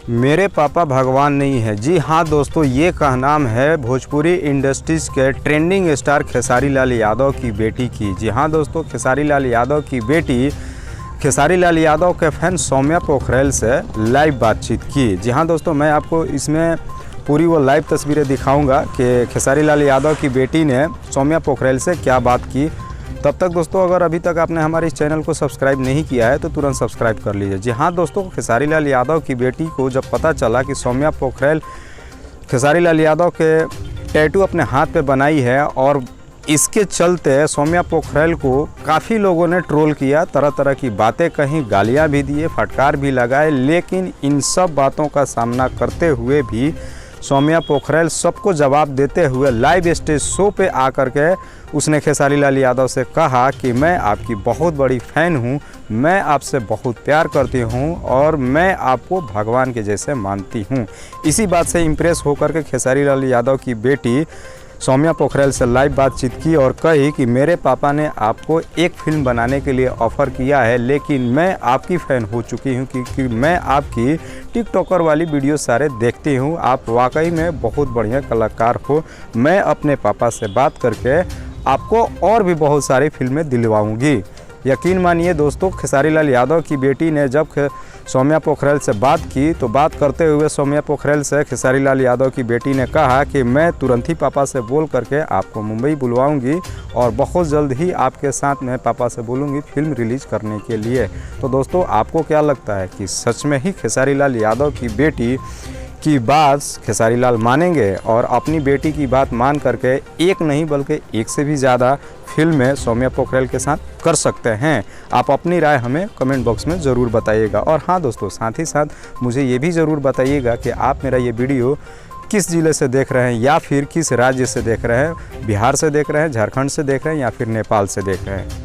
मेरे पापा भगवान नहीं है। जी हाँ दोस्तों, ये कहनाम है भोजपुरी इंडस्ट्रीज़ के ट्रेंडिंग स्टार खेसारी लाल यादव की बेटी की। जी हाँ दोस्तों, खेसारी लाल यादव की बेटी खेसारी लाल यादव के फैन सौम्या पोखरेल से लाइव बातचीत की। जी हाँ दोस्तों, मैं आपको इसमें पूरी वो लाइव तस्वीरें दिखाऊंगा कि खेसारी लाल यादव की बेटी ने सौम्या पोखरेल से क्या बात की। तब तक दोस्तों, अगर अभी तक आपने हमारे इस चैनल को सब्सक्राइब नहीं किया है तो तुरंत सब्सक्राइब कर लीजिए। जी हाँ दोस्तों, खेसारी लाल यादव की बेटी को जब पता चला कि सौम्या पोखरेल खेसारी लाल यादव के टैटू अपने हाथ पे बनाई है और इसके चलते सौम्या पोखरेल को काफ़ी लोगों ने ट्रोल किया, तरह तरह की बातें कहीं, गालियां भी दिए, फटकार भी लगाए, लेकिन इन सब बातों का सामना करते हुए भी सौम्या पोखरेल सबको जवाब देते हुए लाइव स्टेज शो पे आकर के उसने खेसारी लाल यादव से कहा कि मैं आपकी बहुत बड़ी फ़ैन हूँ, मैं आपसे बहुत प्यार करती हूँ और मैं आपको भगवान के जैसे मानती हूँ। इसी बात से इम्प्रेस होकर के खेसारी लाल यादव की बेटी सौम्या पोखरेल से लाइव बातचीत की और कही कि मेरे पापा ने आपको एक फ़िल्म बनाने के लिए ऑफ़र किया है, लेकिन मैं आपकी फ़ैन हो चुकी हूँ क्योंकि मैं आपकी टिकटॉकर वाली वीडियो सारे देखती हूँ। आप वाकई में बहुत बढ़िया कलाकार हो। मैं अपने पापा से बात करके आपको और भी बहुत सारी फिल्में दिलवाऊँगी। यकीन मानिए दोस्तों, खेसारी लाल यादव की बेटी ने जब सौम्या पोखरेल से बात की तो बात करते हुए सौम्या पोखरेल से खेसारी लाल यादव की बेटी ने कहा कि मैं तुरंत ही पापा से बोल करके आपको मुंबई बुलवाऊंगी और बहुत जल्द ही आपके साथ मैं पापा से बोलूँगी फिल्म रिलीज़ करने के लिए। तो दोस्तों, आपको क्या लगता है कि सच में ही खेसारी लाल यादव की बेटी की बात खेसारी लाल मानेंगे और अपनी बेटी की बात मान करके एक नहीं बल्कि एक से भी ज़्यादा फिल्में सौम्या पोखरेल के साथ कर सकते हैं? आप अपनी राय हमें कमेंट बॉक्स में ज़रूर बताइएगा। और हाँ दोस्तों, साथ ही साथ मुझे ये भी ज़रूर बताइएगा कि आप मेरा ये वीडियो किस ज़िले से देख रहे हैं या फिर किस राज्य से देख रहे हैं। बिहार से देख रहे हैं, झारखंड से देख रहे हैं या फिर नेपाल से देख रहे हैं।